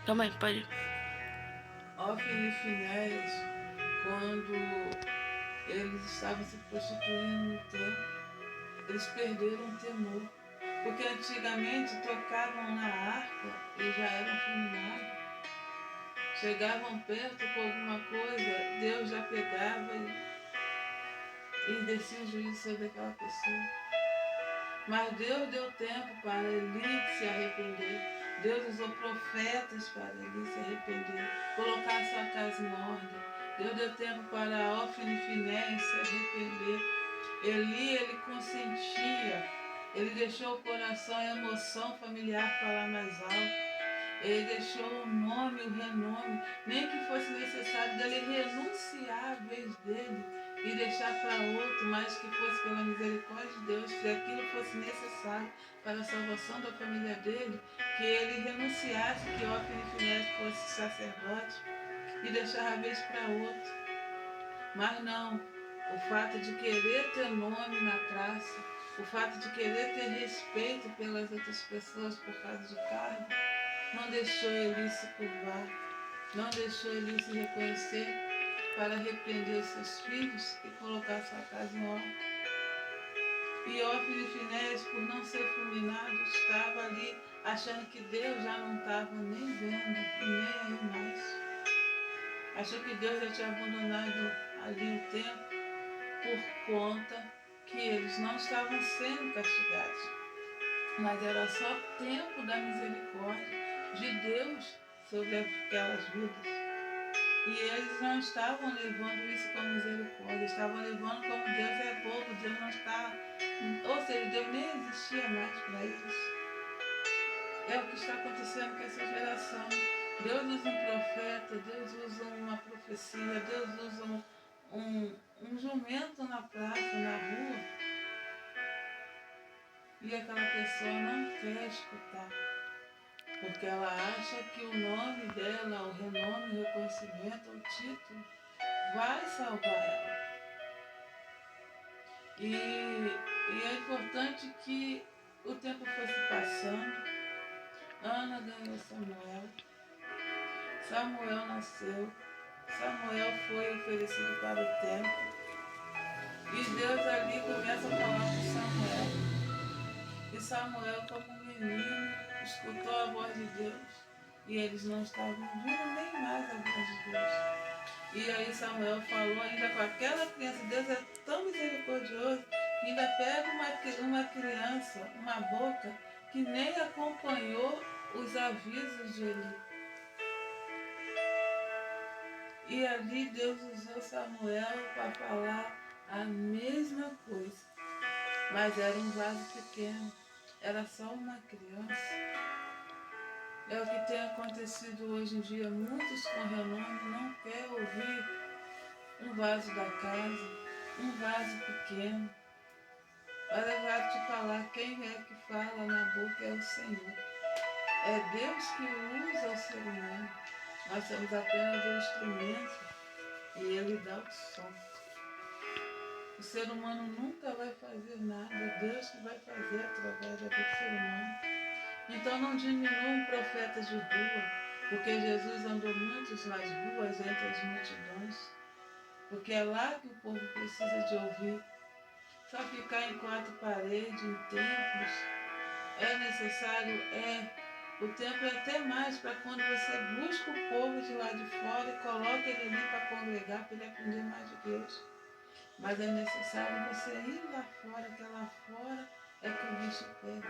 Também, pode. Hófni e Finéias, quando eles estavam se prostituindo no templo, eles perderam o temor. Porque antigamente tocavam na harpa e já eram fulminados. Chegavam perto com alguma coisa, Deus já pegava e descia o juízo sobre aquela pessoa. Mas Deus deu tempo para Eli se arrepender. Deus usou profetas para Eli se arrepender, colocar sua casa em ordem. Deus deu tempo para Hófni e Finéias se arrepender. Eli, ele consentia, ele deixou o coração, a emoção familiar falar mais alto. Ele deixou o nome, o renome, nem que fosse necessário dele renunciar à vez dele e deixar para outro, mas que fosse pela misericórdia de Deus, se aquilo fosse necessário para a salvação da família dele, que ele renunciasse, que Hófni e Finéias fosse sacerdote e deixar a vez para outro. Mas não, o fato de querer ter nome na praça, o fato de querer ter respeito pelas outras pessoas por causa de cargo, não deixou Eli se curvar, não deixou Eli se reconhecer para repreender seus filhos e colocar sua casa em ordem. E Hófni e Finéias, por não ser fulminado, estava ali achando que Deus já não estava nem vendo e nem aí mais. Achou que Deus já tinha abandonado ali o tempo por conta que eles não estavam sendo castigados. Mas era só tempo da misericórdia de Deus sobre aquelas vidas. E eles não estavam levando isso como misericórdia, estavam levando como Deus é bobo, Deus não está... Ou seja, Deus nem existia mais para eles. É o que está acontecendo com essa geração. Deus usa um profeta, Deus usa uma profecia, Deus usa um jumento na praça, na rua, e aquela pessoa não quer escutar. Porque ela acha que o nome dela, o renome, o reconhecimento, o título, vai salvar ela. E é importante que o tempo fosse passando. Ana ganhou Samuel. Samuel nasceu. Samuel foi oferecido para o templo. E Deus ali começa a falar com Samuel. E Samuel, como menino, escutou a voz de Deus. E eles não estavam ouvindo nem mais a voz de Deus. E aí Samuel falou ainda com aquela criança. Deus é tão misericordioso que ainda pega uma criança, uma boca, que nem acompanhou os avisos de Eli. E ali Deus usou Samuel para falar a mesma coisa. Mas era um vaso pequeno, era só uma criança. É o que tem acontecido hoje em dia. Muitos com renome não querem ouvir um vaso da casa, um vaso pequeno. Mas eu quero te falar, quem é que fala na boca é o Senhor. É Deus que usa o ser humano. Nós somos apenas um instrumento e Ele dá o som. O ser humano nunca vai fazer nada, é Deus que vai fazer através do ser humano. Então não diminuam profetas de rua, porque Jesus andou muitos nas ruas entre as multidões, porque é lá que o povo precisa de ouvir. Só ficar em quatro paredes, em templos, é necessário, o templo é até mais para quando você busca o povo de lá de fora e coloca ele ali para congregar, para ele aprender mais de Deus. Mas é necessário você ir lá fora, que lá fora é que o bicho pega.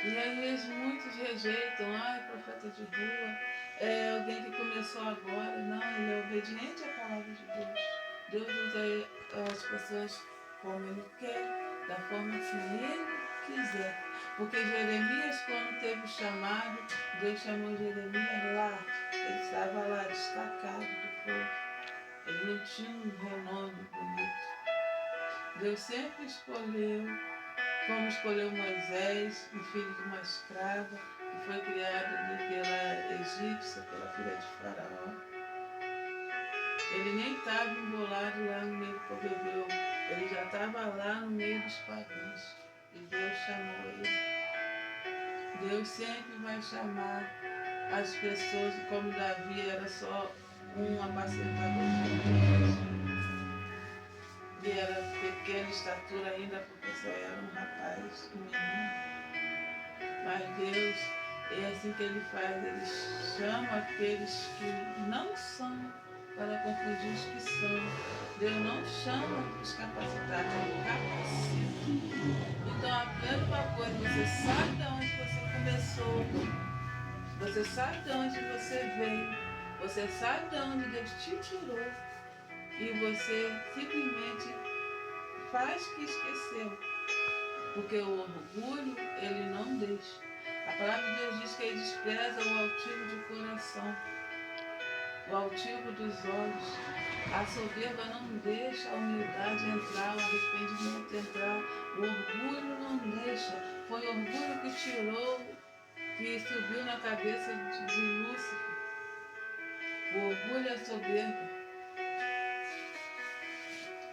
E aí muitos rejeitam, profeta de rua, é alguém que começou agora. Não, ele é obediente à palavra de Deus. Deus usa as pessoas como Ele quer, da forma que Ele quiser. Porque Jeremias, quando teve o chamado, Deus chamou Jeremias lá. Ele estava lá destacado do povo. Ele não tinha um renome bonito. Deus sempre escolheu, como escolheu Moisés, um filho de uma escrava, que foi criado ali pela egípcia, pela filha de Faraó. Ele nem estava embolado lá no meio do povo hebreu, ele já estava lá no meio dos pagãos. E Deus chamou ele. Deus sempre vai chamar as pessoas, como Davi era só um apacentador de ovelhas, e era pequena estatura ainda, porque só era um rapaz, um menino. Mas Deus, é assim que Ele faz, Ele chama aqueles que não são para confundir os que são. Deus não chama os capacitados, Ele capacita. Então aprenda uma coisa, você sabe de onde você começou, você sabe de onde você veio, você sabe de onde Deus te tirou e você simplesmente faz que esqueceu. Porque o orgulho, ele não deixa. A palavra de Deus diz que ele despreza o altivo de coração, o altivo dos olhos. A soberba não deixa a humildade entrar, o arrependimento entrar, o orgulho não deixa. Foi o orgulho que tirou, que subiu na cabeça de Lúcifer. O orgulho é a soberba.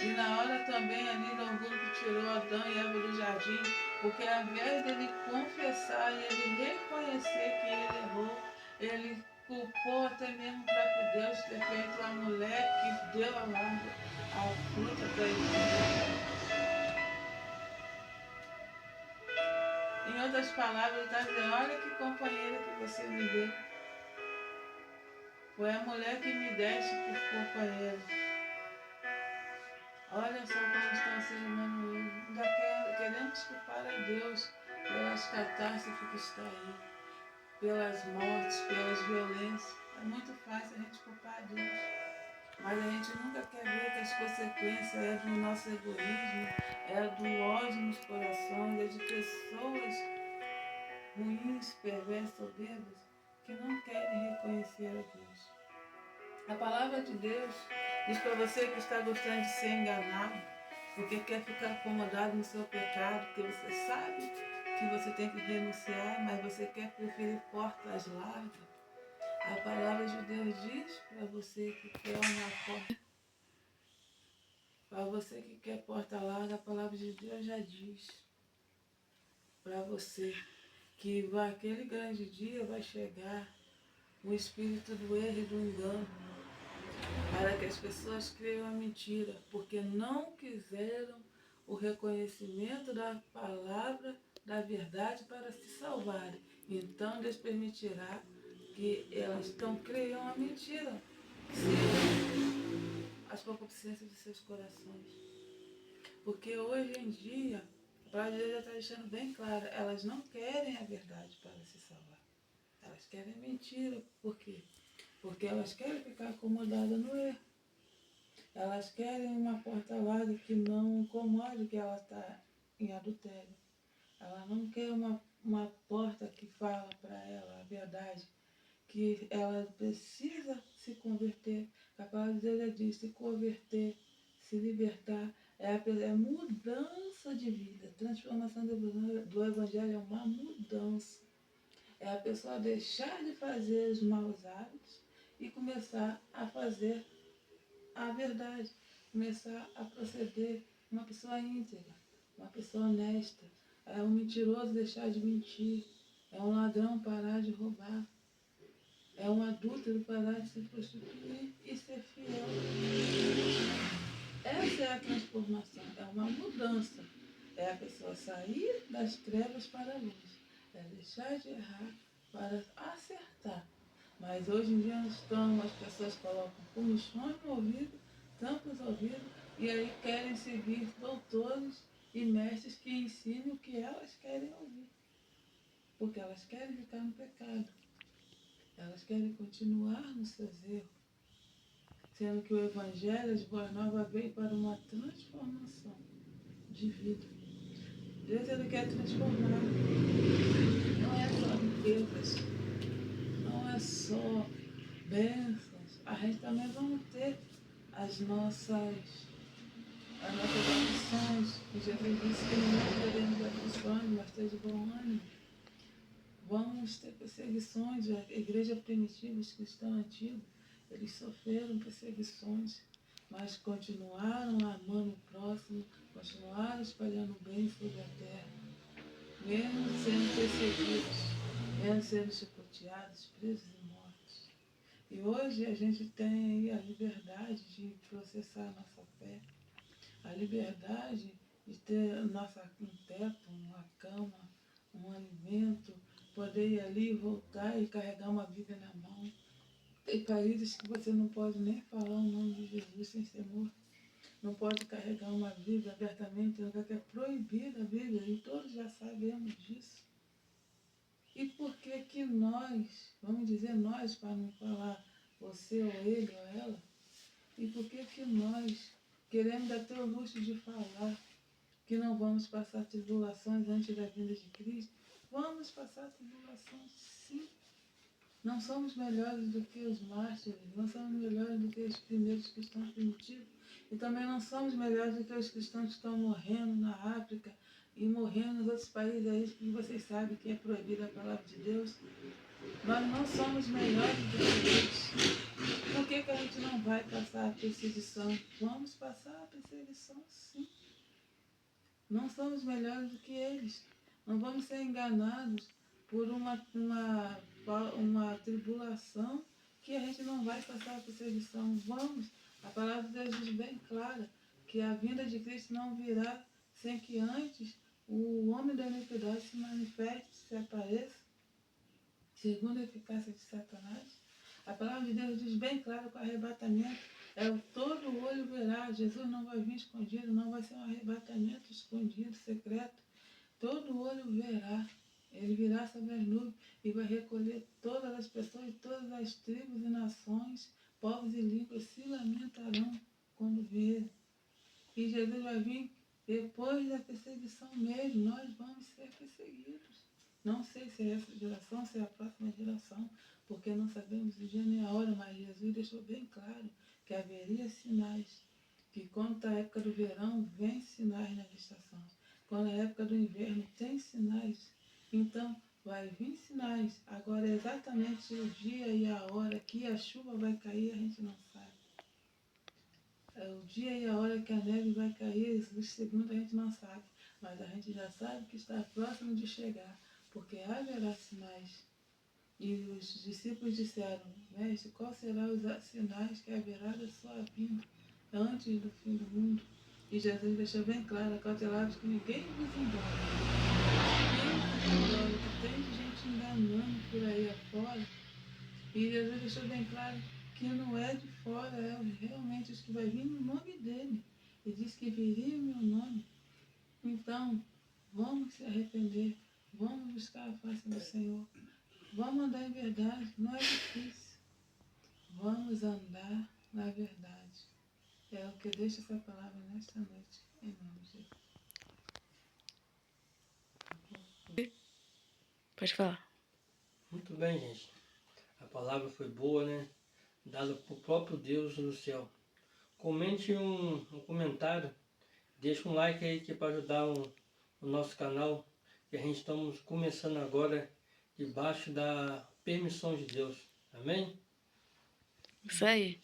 E na hora também ali do orgulho que tirou Adão e Eva do jardim, porque ao invés dele confessar e ele reconhecer que ele errou, ele culpou até mesmo o próprio Deus ter feito a mulher que deu a fruta para ele. Em outras palavras, ele está dizendo, olha que companheira que você me deu. Foi a mulher que me deste por companheira. Olha só como está o ser humano hoje. Ainda querendo desculpar a Deus pelas catástrofes que está aí, pelas mortes, pelas violências. É muito fácil a gente culpar a Deus. Mas a gente nunca quer ver que as consequências é do nosso egoísmo, é do ódio nos corações, é de pessoas ruins, perversas, soberbas, que não querem reconhecer a Deus. A palavra de Deus diz para você que está gostando de ser enganado, porque quer ficar acomodado no seu pecado, porque você sabe que você tem que renunciar, mas você quer preferir portas largas. A palavra de Deus diz para você que quer uma porta. Para você que quer porta larga, a palavra de Deus já diz para você que aquele grande dia vai chegar o espírito do erro e do engano, para que as pessoas creiam a mentira, porque não quiseram o reconhecimento da palavra da verdade para se salvarem. Então Deus permitirá que elas então creiam a mentira, as concupiscências de seus corações. Porque hoje em dia, a palavra de Deus já está deixando bem claro, elas não querem a verdade para se salvar. Elas querem mentira. Por quê? Porque elas querem ficar acomodadas no erro. Elas querem uma porta larga que não incomode que ela está em adultério. Ela não quer uma porta que fala para ela a verdade, que ela precisa se converter. A palavra de Deus já diz, se converter, se libertar, é mudança de vida. Transformação do Evangelho é uma mudança. É a pessoa deixar de fazer os maus hábitos e começar a fazer a verdade, começar a proceder uma pessoa íntegra, uma pessoa honesta. É um mentiroso deixar de mentir, é um ladrão parar de roubar, é um adúltero parar de se prostituir e ser fiel. Essa é a transformação, é uma mudança. É a pessoa sair das trevas para a luz, é deixar de errar para acertar. Mas hoje em dia as pessoas colocam comichões no ouvido, tampam os ouvidos, e aí querem seguir doutores e mestres que ensinem o que elas querem ouvir. Porque elas querem ficar no pecado. Elas querem continuar nos seus erros. Sendo que o Evangelho de Boa Nova veio para uma transformação de vida. Deus, Ele quer transformar. Não é só riquezas, não é só bênçãos. A gente também vamos ter as nossas aflições. E Jesus disse que não teremos aflições, mas ter de bom ânimo. Vamos ter perseguições. A igreja primitiva, os cristãos antigos, eles sofreram perseguições, mas continuaram amando o próximo, continuaram espalhando o bem sobre a terra, mesmo sendo perseguidos, mesmo sendo chicoteados. chicoteados, presos e mortos. E hoje a gente tem aí a liberdade de processar a nossa fé, a liberdade de ter um teto, uma cama, um alimento, poder ir ali, voltar e carregar uma Bíblia na mão. Tem países que você não pode nem falar o nome de Jesus sem ser morto. Não pode carregar uma Bíblia abertamente, lugar que é proibida a Bíblia, e todos já sabemos disso. E por que que nós, vamos dizer nós, para não falar você ou ele ou ela, e por que que nós queremos até o luxo de falar que não vamos passar tribulações antes da vinda de Cristo? Vamos passar tribulações, sim. Não somos melhores do que os mártires, não somos melhores do que os primeiros cristãos primitivos, e também não somos melhores do que os cristãos que estão morrendo na África e morrendo nos outros países aí que vocês sabem que é proibida a palavra de Deus. Nós não somos melhores do que eles. Por que que a gente não vai passar a perseguição? Vamos passar a perseguição, sim. Não somos melhores do que eles. Não vamos ser enganados por uma tribulação que a gente não vai passar a perseguição. Vamos. A palavra de Deus diz bem clara que a vinda de Cristo não virá sem que antes o homem da iniquidade se manifeste, se apareça, segundo a eficácia de Satanás. A palavra de Deus diz bem claro que o arrebatamento é o todo olho verá. Jesus não vai vir escondido, não vai ser um arrebatamento escondido, secreto. Todo olho verá. Ele virá sobre as nuvens e vai recolher todas as pessoas de todas as tribos e nações, povos e línguas se lamentarão quando vier. E Jesus vai vir depois da perseguição mesmo. Nós vamos ser perseguidos. Não sei se é essa geração, se é a próxima geração, porque não sabemos o dia nem a hora, mas Jesus deixou bem claro que haveria sinais. Que quando está a época do verão, vem sinais nas estações. Quando é a época do inverno, tem sinais. Então, vai vir sinais. Agora, exatamente o dia e a hora que a chuva vai cair, a gente não sabe. O dia e a hora que a neve vai cair, o segundo a gente não sabe. Mas a gente já sabe que está próximo de chegar, porque haverá sinais. E os discípulos disseram, Mestre, quais serão os sinais que haverá da sua vinda antes do fim do mundo? E Jesus deixou bem claro, acautelados que ninguém vos engane. Ninguém vos engane, que tem gente enganando por aí afora. E Jesus deixou bem claro que não é de fora, é realmente os que vai vir no nome dele. E diz que viria o meu nome. Então, vamos se arrepender, vamos buscar a face do Senhor. Vamos andar em verdade, não é difícil. Vamos andar na verdade. É o que eu deixo essa palavra nesta noite, em nome de Jesus. Pode falar. Muito bem, gente. A palavra foi boa, né? Dada por próprio Deus no céu. Comente um comentário. Deixa um like aí que é para ajudar o nosso canal. Que a gente estamos começando agora debaixo da permissão de Deus. Amém? Isso aí.